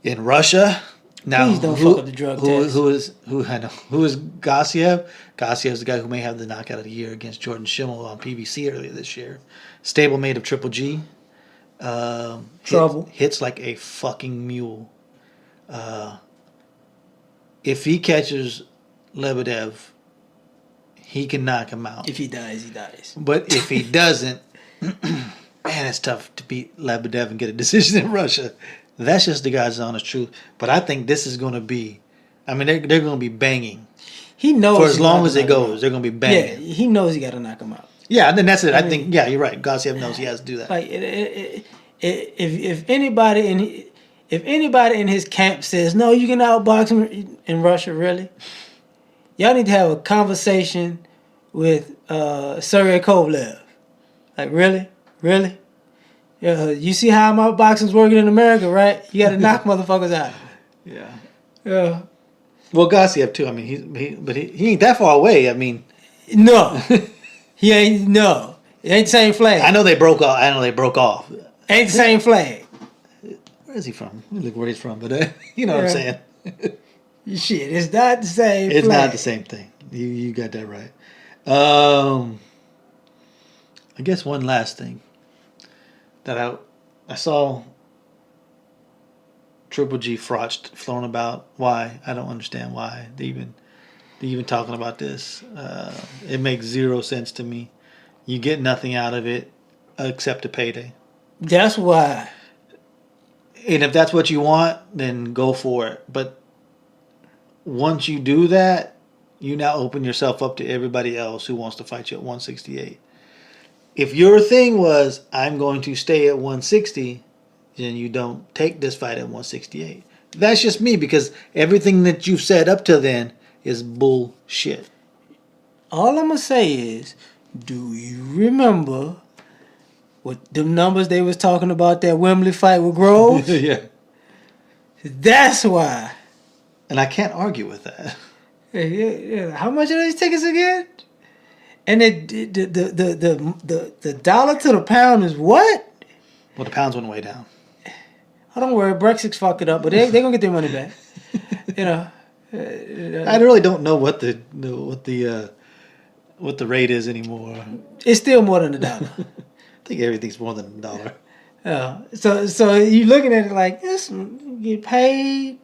in Russia. Now, Please don't fuck up the drug test. Who is Gassiev? Gassiev is the guy who may have the knockout of the year against Jordan Schimmel on PBC earlier this year. Stablemate of Triple G. Trouble. Hits like a fucking mule. If he catches Lebedev, he can knock him out. If he dies, he dies. But if he doesn't, man, it's tough to beat Lebedev and get a decision in Russia. That's just the God's honest truth. But I think this is going to be, I mean, they're going to be banging. He knows. For as long as it goes, they're going to be banging. Yeah, he knows he got to knock him out. Yeah, and then that's it. I think, yeah, you're right. Gassiev knows he has to do that. Like, if anybody in his camp says, no, you can outbox him in Russia, really? Y'all need to have a conversation with Sergey Kovalev. Like, really? Really? You see how my boxing's working in America, right? You got to knock motherfuckers out. Yeah. Yeah. Well, Gassiev, too. I mean, he ain't that far away. I mean. No. He ain't, no. It ain't the same flag. I know they broke off. Ain't the same flag. Where is he from? Let me look where he's from, but you know what I'm saying. Shit, it's not the same It's flag. not the same thing. You got that right. I guess one last thing that I saw Triple G flown about. Why? I don't understand why they even talking about this. It makes zero sense to me. You get nothing out of it except a payday. That's why. And if that's what you want, then go for it. But once you do that, you now open yourself up to everybody else who wants to fight you at 168. If your thing was, I'm going to stay at 160, then you don't take this fight at 168. That's just me, because everything that you've said up to then is bullshit. All I'm going to say is, do you remember what them numbers they was talking about that Wembley fight with Groves? Yeah. That's why. And I can't argue with that. Yeah. How much are these tickets again? And the dollar to the pound is what? Well, the pounds went way down. Oh, don't worry, Brexit's fucked it up, but they gonna get their money back. You know. I really don't know what the rate is anymore. It's still more than $1. I think everything's more than $1. So you looking at it like this, get paid.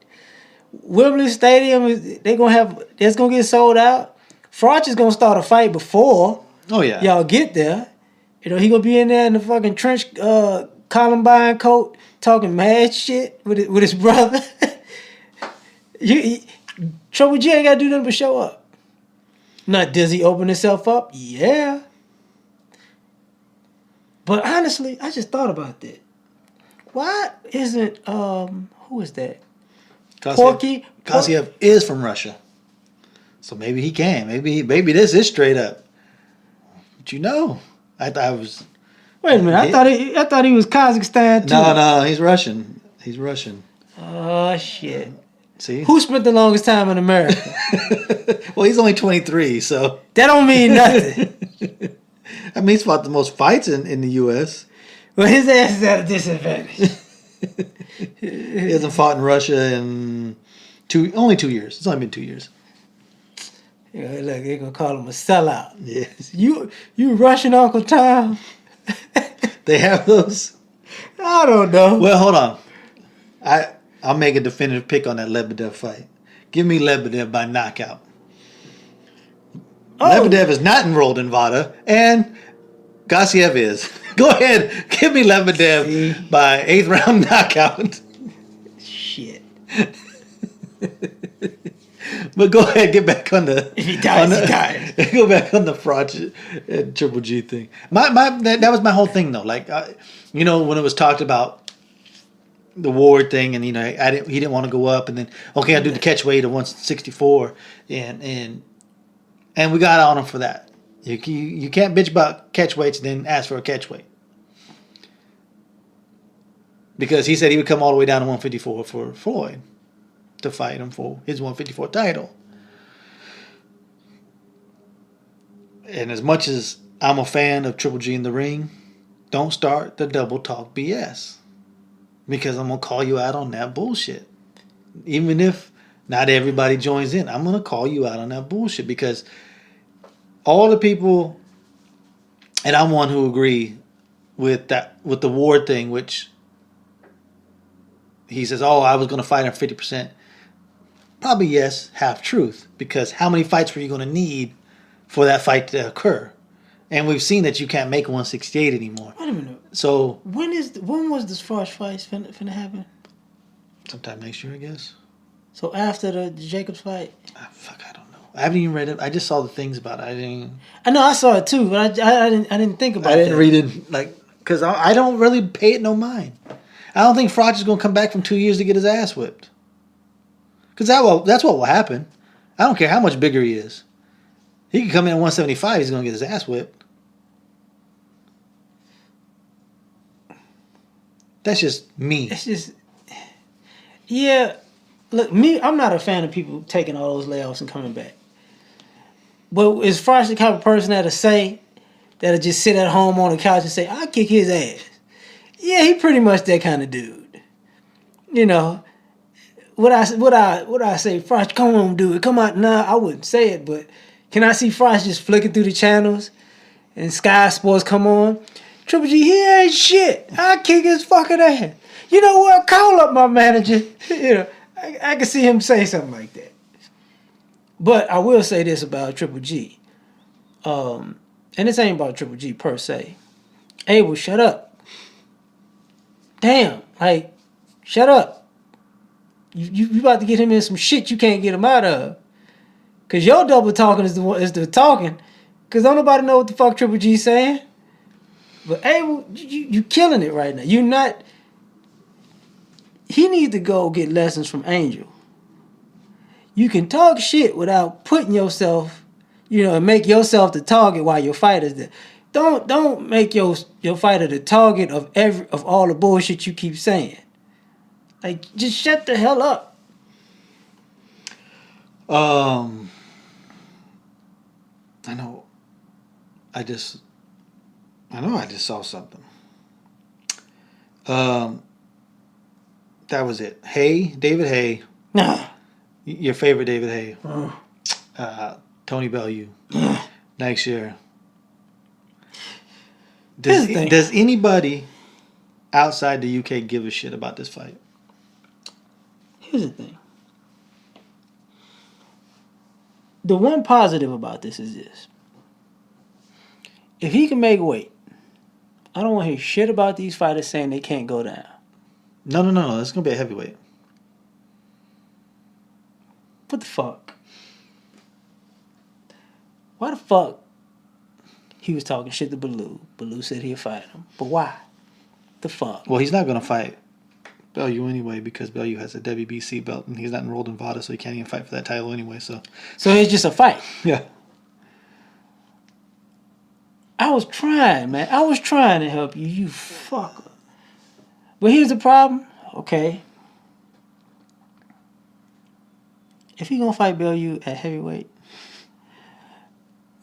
Wembley Stadium that's gonna get sold out. Froch is gonna start a fight before y'all get there. You know, he gonna be in there in the fucking trench Columbine coat talking mad shit with his brother. Trouble G ain't gotta do nothing but show up. Now, does he open himself up? Yeah. But honestly, I just thought about that. Why isn't who is that? Porky? Gassiev is from Russia. So maybe he can. Maybe this is straight up. But you know, I thought it was. Wait a minute, I thought he was Kazakhstan too. No, he's Russian. He's Russian. Oh shit. See? Who spent the longest time in America? Well, he's only 23, so that don't mean nothing. I mean, he's fought the most fights in the U.S. Well, his ass is at a disadvantage. He hasn't fought in Russia in only 2 years. It's only been 2 years. Yeah, look, they're gonna call him a sellout. Yes. You Russian Uncle Tom. They have those. I don't know. Well, hold on. I'll make a definitive pick on that Lebedev fight. Give me Lebedev by knockout. Oh. Lebedev is not enrolled in VADA, and Gassiev is. Go ahead. Give me Lebedev by 8th round knockout. Shit. But go ahead, get back on the. If he dies, he dies. Go back on the fraud Triple G thing. That was my whole thing though. Like, when it was talked about the Ward thing, and he didn't want to go up, and then okay, I'll do the catch weight of 164, and we got on him for that. You can't bitch about catch weights and then ask for a catch weight. Because he said he would come all the way down to 154 for Floyd to fight him for his 154 title. And as much as I'm a fan of Triple G in the ring, don't start the double talk BS. Because I'm going to call you out on that bullshit. Even if not everybody joins in, I'm going to call you out on that bullshit. Because all the people, and I'm one who agree with the Ward thing, which he says, I was going to fight him 50%. Probably yes, half truth. Because how many fights were you going to need for that fight to occur? And we've seen that you can't make 168 anymore. Wait a minute. So when was this first fight finna happen? Sometime next year, I guess. So after the Jacobs fight? I don't know. I haven't even read it. I just saw the things about it. I know I saw it too, but I didn't think about it. I didn't read it because I don't really pay it no mind. I don't think Froch is going to come back from 2 years to get his ass whipped. Because that's what will happen. I don't care how much bigger he is. He can come in at 175, he's going to get his ass whipped. That's just me. It's just, yeah. Look, I'm not a fan of people taking all those layoffs and coming back. But is Froch the type of person that'll just sit at home on the couch and say, I'll kick his ass? Yeah, he pretty much that kind of dude. You know, would I say, Froch, come on, dude, come on. Nah, I wouldn't say it, but can I see Froch just flicking through the channels and Sky Sports come on? Triple G, he ain't shit. I'll kick his fucking ass. You know what? Call up my manager. You know, I can see him say something like that. But I will say this about Triple G. And this ain't about Triple G per se. Abel, shut up. Damn, shut up. You about to get him in some shit you can't get him out of. Cause your double talking is the talking. Cause don't nobody know what the fuck Triple G's saying. But Abel, you killing it right now. You're not. He needs to go get lessons from Angel. You can talk shit without putting yourself, and make yourself the target while your fighter's there. Don't make your fighter the target of all the bullshit you keep saying. Just shut the hell up. I know. I just saw something. That was it. David Hay. Nah. Your favorite David Hay. Tony Bellew. Next year. Does anybody outside the UK give a shit about this fight? Here's the thing. The one positive about this is this. If he can make weight, I don't want to hear shit about these fighters saying they can't go down. No. It's going to be a heavyweight. What the fuck? Why the fuck he was talking shit to Bellew? Bellew said he'd fight him. But why? The fuck? Well, he's not going to fight Bellew anyway because Bellew has a WBC belt and he's not enrolled in VADA, so he can't even fight for that title anyway. So it's just a fight. Yeah. I was trying, man. I was trying to help you, you fucker. But here's the problem. Okay. If he gonna fight Bellew at heavyweight,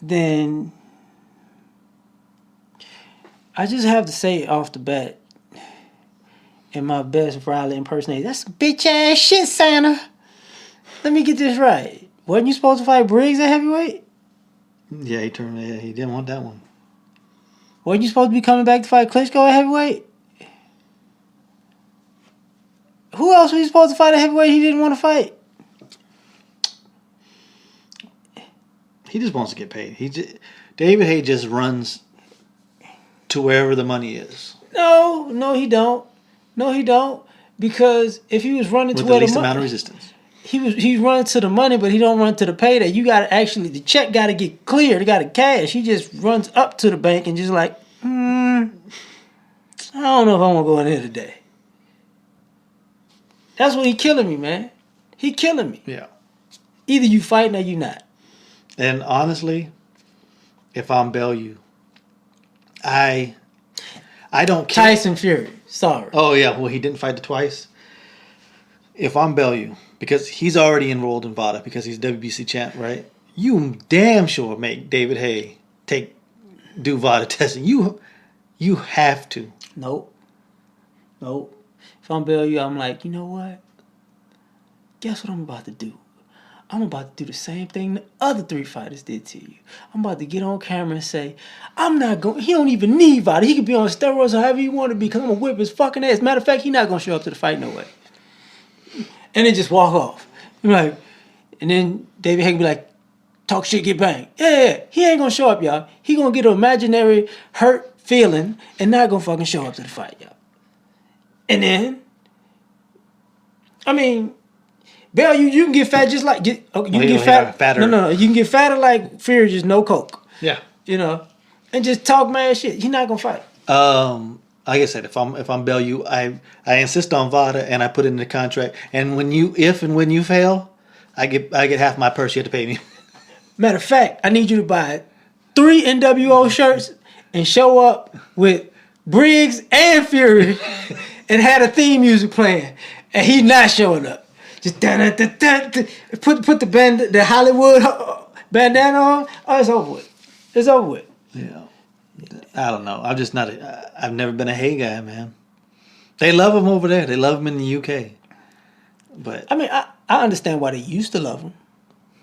then I just have to say off the bat, in my best Riley impersonation, that's some bitch ass shit, Santa. Let me get this right. Wasn't you supposed to fight Briggs at heavyweight? Yeah, he didn't want that one. Wasn't you supposed to be coming back to fight Klitschko at heavyweight? Who else was he supposed to fight at heavyweight he didn't want to fight? He just wants to get paid. David Haye just runs to wherever the money is. No, he don't. No, he don't. Because if he was running With to the where least the amount of money, resistance. he's running to the money, but he don't run to the payday. You got to actually, the check got to get cleared. It got to cash. He just runs up to the bank and just like, I don't know if I want to go in here today. That's what he killing me, man. He killing me. Yeah. Either you fighting or you not. And honestly, if I'm Bellew, I don't care. Tyson Fury. Sorry. Oh, yeah. Well, he didn't fight the twice. If I'm Bellew, because he's already enrolled in VADA because he's WBC champ, right? You damn sure make David Haye do VADA testing. You have to. Nope. If I'm Bellew, I'm like, you know what? Guess what I'm about to do? I'm about to do the same thing the other 3 fighters did to you. I'm about to get on camera and say, I'm not going, he don't even need VADA. He could be on steroids or however he want to be because I'm going to whip his fucking ass. Matter of fact, he's not going to show up to the fight no way. And then just walk off. I'm like, and then David Haye be like, talk shit, get banged. Yeah. He ain't going to show up, y'all. He going to get an imaginary hurt feeling and not going to fucking show up to the fight, y'all. And then, I mean, Bellew, you can get fat just like you can get fat. Fatter. No, you can get fatter like Fury, just no coke. Yeah. You know, and just talk mad shit. He's not gonna fight. Like I said, if I'm Bellew, I insist on VADA and I put it in the contract. And when you fail, I get half my purse. You have to pay me. Matter of fact, I need you to buy 3 NWO shirts and show up with Briggs and Fury and have the theme music playing, and he's not showing up. Just put the Hollywood bandana on. Oh, it's over with. It's over with. Yeah. I don't know. I'm just not. I've never been a Haye guy, man. They love him over there. They love him in the UK. But I mean, I understand why they used to love him.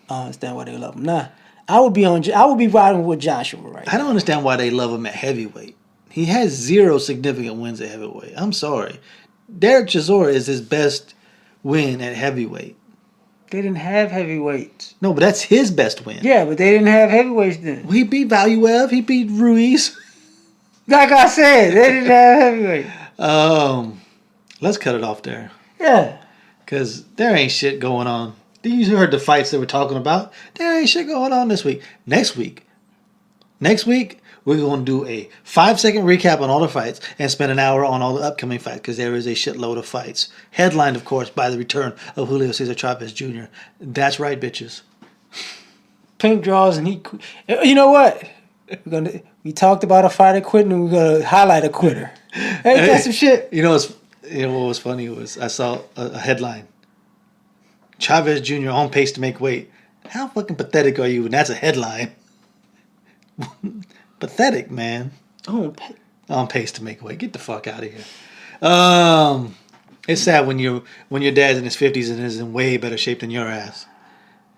I understand why they love him. Nah, I would be riding with Joshua right I don't understand why they love him at heavyweight. He has 0 significant wins at heavyweight. I'm sorry. Derek Chisora is his best win at heavyweight. They didn't have heavyweights. No, but that's his best win. Yeah, but they didn't have heavyweights then. He beat Valuev. He beat Ruiz. Like I said, they didn't have heavyweights. Let's cut it off there. Yeah. Because there ain't shit going on. You heard the fights they were talking about. There ain't shit going on this week. Next week, we're going to do a 5-second recap on all the fights and spend an hour on all the upcoming fights because there is a shitload of fights. Headlined, of course, by the return of Julio Cesar Chavez Jr. That's right, bitches. Pink draws and he. You know what? We talked about a fighter quitting and we're gonna highlight a quitter. Hey, that's some shit. You know what was funny was I saw a headline. Chavez Jr. on pace to make weight. How fucking pathetic are you? And that's a headline. Pathetic, man. On pace to make weight. Get the fuck out of here. It's sad when your dad's in his 50s and is in way better shape than your ass.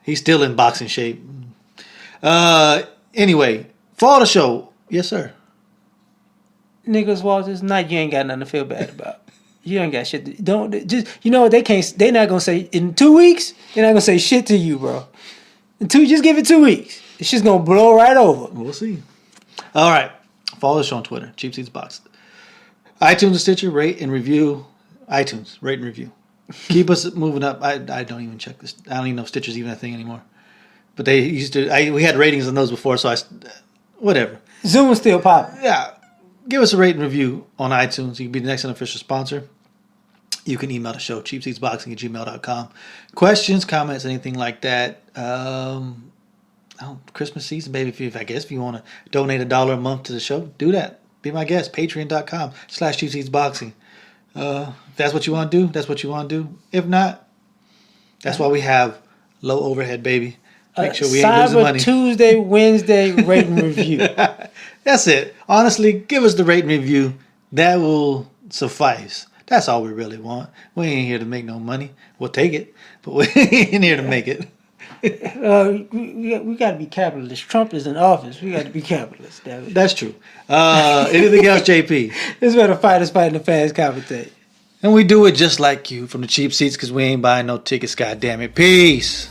He's still in boxing shape. Anyway, for the show. Yes, sir. Nicholas Walters, you ain't got nothing to feel bad about. You ain't got shit. You know what? They're not gonna say in 2 weeks. They're not gonna say shit to you, bro. Just give it 2 weeks. It's just gonna blow right over. We'll see. All right. Follow us on Twitter. Cheap Seats Box. iTunes and Stitcher. Rate and review. iTunes. Rate and review. Keep us moving up. I don't even check this. I don't even know if Stitcher's even a thing anymore. But they used to. We had ratings on those before, so whatever. Zoom is still popping. Yeah. Give us a rate and review on iTunes. You can be the next unofficial sponsor. You can email the show, cheapseatsboxing@gmail.com. Questions, comments, anything like that. Christmas season, baby. If you want to donate $1 a month to the show, do that. Be my guest. Patreon.com/cheapseatsboxing. If that's what you want to do, that's what you want to do. If not, that's why we have low overhead, baby. Make sure we ain't losing money. Tuesday, Wednesday, rate and review. That's it. Honestly, give us the rate and review. That will suffice. That's all we really want. We ain't here to make no money. We'll take it, but we ain't here to make it. We got to be capitalist. Trump is in office. We got to be capitalist. Damn it. That's true. Anything else, JP? This is where the fighters fighting the fast commentate. And we do it just like you from the cheap seats because we ain't buying no tickets, goddammit. Peace.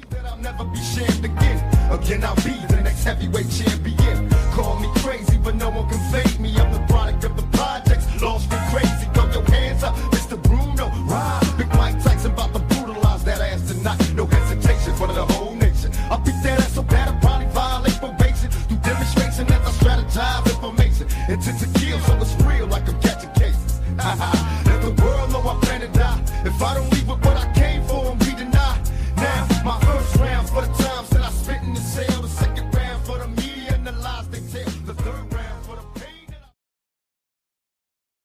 That I'll never be shamed again. Again, I'll be the next heavyweight champion. Call me crazy, but no one can fade me. I'm the product of the projects, lost and crazy. Throw your hands up, Mr. Bruno. Ride, Big Mike Tyson about to brutalize that ass tonight. No hesitation for the whole nation. I'll beat that ass so bad I'll probably violate probation. Do demonstration as I strategize information. Intent to kill, so it's real like I'm catching cases. Let the world know I plan to die. If I don't